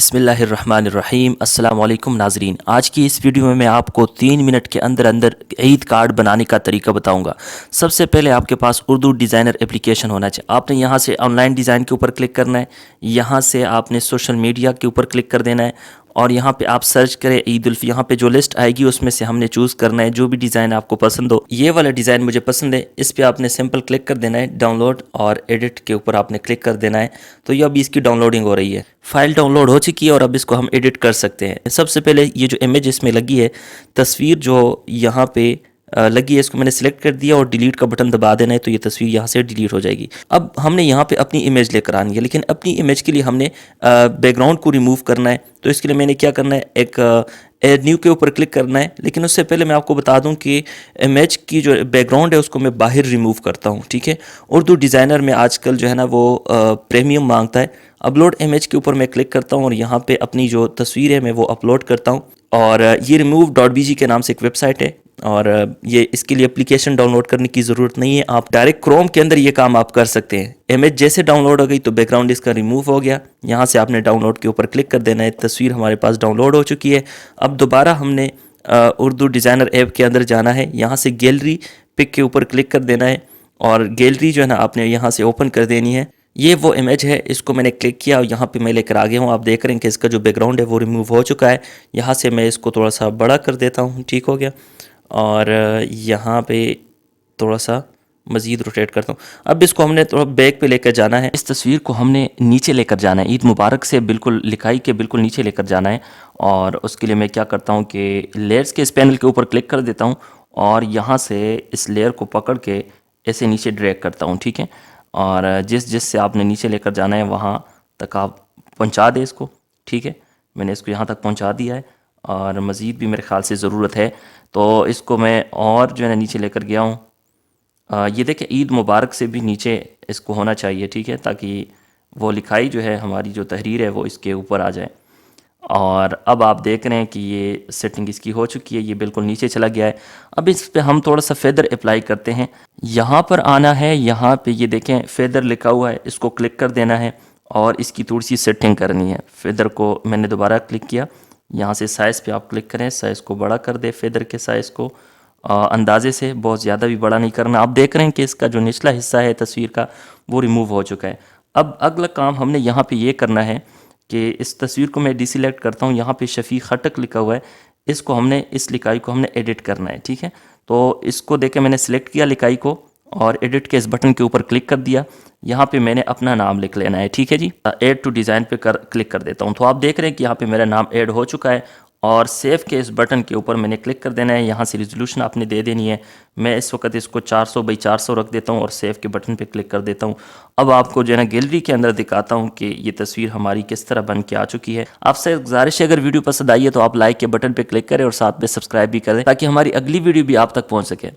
बिस्मिल्लाहिर्रहमानिर्रहीम। अस्सलाम वालेकुम नाजरीन। आज की इस वीडियो में मैं आपको 3 मिनट के अंदर अंदर ईद कार्ड बनाने का तरीका बताऊंगा। सबसे पहले आपके पास उर्दू डिज़ाइनर एप्लीकेशन होना चाहिए। आपने यहाँ से ऑनलाइन डिज़ाइन के ऊपर क्लिक करना है, यहाँ से आपने सोशल मीडिया के ऊपर क्लिक कर देना है और यहाँ पे आप सर्च करें ईद उल। यहाँ पे जो लिस्ट आएगी उसमें से हमने चूज़ करना है जो भी डिज़ाइन आपको पसंद हो। ये वाला डिज़ाइन मुझे पसंद है, इस पर आपने सिंपल क्लिक कर देना है, डाउनलोड और एडिट के ऊपर आपने क्लिक कर देना है। तो ये अभी इसकी डाउनलोडिंग हो रही है, फाइल डाउनलोड हो चुकी है और अब इसको हम एडिट कर सकते हैं। सबसे पहले ये जो इमेज इसमें लगी है, तस्वीर जो यहाँ पे लगी है, इसको मैंने सिलेक्ट कर दिया और डिलीट का बटन दबा देना है तो ये तस्वीर यहाँ से डिलीट हो जाएगी। अब हमने यहाँ पे अपनी इमेज लेकर आनी है, लेकिन अपनी इमेज के लिए हमने बैकग्राउंड को रिमूव करना है। तो इसके लिए मैंने क्या करना है, एक एड न्यू के ऊपर क्लिक करना है। लेकिन उससे पहले मैं आपको बता दूं कि इमेज की जो बैकग्राउंड है उसको मैं बाहर रिमूव करता हूं, ठीक है। उर्दू डिज़ाइनर में आजकल जो है ना वो प्रीमियम मांगता है। अपलोड इमेज के ऊपर मैं क्लिक करता हूं और यहाँ पे अपनी जो तस्वीर है मैं वो अपलोड करता हूँ। और ये remove.bg के नाम से एक वेबसाइट है और ये इसके लिए एप्लीकेशन डाउनलोड करने की ज़रूरत नहीं है। आप डायरेक्ट क्रोम के अंदर ये काम आप कर सकते हैं। इमेज जैसे डाउनलोड हो गई तो बैकग्राउंड इसका रिमूव हो गया। यहाँ से आपने डाउनलोड के ऊपर क्लिक कर देना है, तस्वीर हमारे पास डाउनलोड हो चुकी है। अब दोबारा हमने उर्दू डिज़ाइनर ऐप के अंदर जाना है, यहाँ से गैलरी पिक के ऊपर क्लिक कर देना है और गैलरी जो है ना आपने यहाँ से ओपन कर देनी है। ये वो इमेज है, इसको मैंने क्लिक किया और यहाँ पे मैं लेकर आ गया हूँ। आप देख रहे हैं कि इसका जो बैकग्राउंड है वो रिमूव हो चुका है। यहाँ से मैं इसको थोड़ा सा बड़ा कर देता हूँ, ठीक हो गया। और यहाँ पे थोड़ा सा मज़ीद रोटेट करता हूँ। अब इसको हमने थोड़ा बैक पे लेकर जाना है। इस तस्वीर को हमने नीचे लेकर जाना है, ईद मुबारक से बिल्कुल लिखाई के बिल्कुल नीचे लेकर जाना है। और उसके लिए मैं क्या करता हूँ कि लेयर्स के इस पैनल के ऊपर क्लिक कर देता हूँ और यहाँ से इस लेयर को पकड़ के ऐसे नीचे ड्रैग करता हूँ, ठीक है। और जिस से आपने नीचे लेकर जाना है वहाँ तक आप पहुँचा दें इसको, ठीक है। मैंने इसको यहाँ तक पहुँचा दिया है और मज़ीद भी मेरे ख़्याल से ज़रूरत है, तो इसको मैं और जो है ना नीचे लेकर गया हूँ। ये देखें, ईद मुबारक से भी नीचे इसको होना चाहिए, ठीक है, ताकि वो लिखाई जो है हमारी जो तहरीर है वो इसके ऊपर आ जाए। और अब आप देख रहे हैं कि ये सेटिंग इसकी हो चुकी है, ये बिल्कुल नीचे चला गया है। अब इस पे हम थोड़ा सा फेदर अप्लाई करते हैं। यहाँ पर आना है, यहाँ पे ये देखें फेदर लिखा हुआ है, इसको क्लिक कर देना है और इसकी थोड़ी सी सेटिंग करनी है। फेदर को मैंने दोबारा क्लिक किया, यहाँ से साइज़ पे आप क्लिक करें, साइज़ को बड़ा कर दे, फेदर के साइज़ को अंदाजे से, बहुत ज़्यादा भी बड़ा नहीं करना। आप देख रहे हैं कि इसका जो निचला हिस्सा है तस्वीर का वो रिमूव हो चुका है। अब अगला काम हमने यहाँ पे ये करना है कि इस तस्वीर को मैं डिसेलेक्ट करता हूँ। यहाँ पे शफ़ीक खटक लिखा हुआ है, इसको हमने, इस लिखाई को हमने एडिट करना है, ठीक है। तो इसको देखे मैंने सेलेक्ट किया लिखाई को और एडिट के इस बटन के ऊपर क्लिक कर दिया। यहाँ पे मैंने अपना नाम लिख लेना है, ठीक है जी। ऐड टू डिज़ाइन पे क्लिक कर देता हूँ। तो आप देख रहे हैं कि यहाँ पे मेरा नाम ऐड हो चुका है और सेव के इस बटन के ऊपर मैंने क्लिक कर देना है। यहाँ से रिजोल्यूशन आपने दे देनी है। मैं इस वक्त इसको 400 बाई 400 रख देता हूँ और सेव के बटन पे क्लिक कर देता हूँ। अब आपको जो है ना गैलरी के अंदर दिखाता हूँ कि ये तस्वीर हमारी किस तरह बन के आ चुकी है। आपसे गुजारिश है, अगर वीडियो पसंद आई है तो आप लाइक के बटन पर क्लिक करें और साथ में सब्सक्राइब भी करें ताकि हमारी अगली वीडियो भी आप तक पहुँच सके।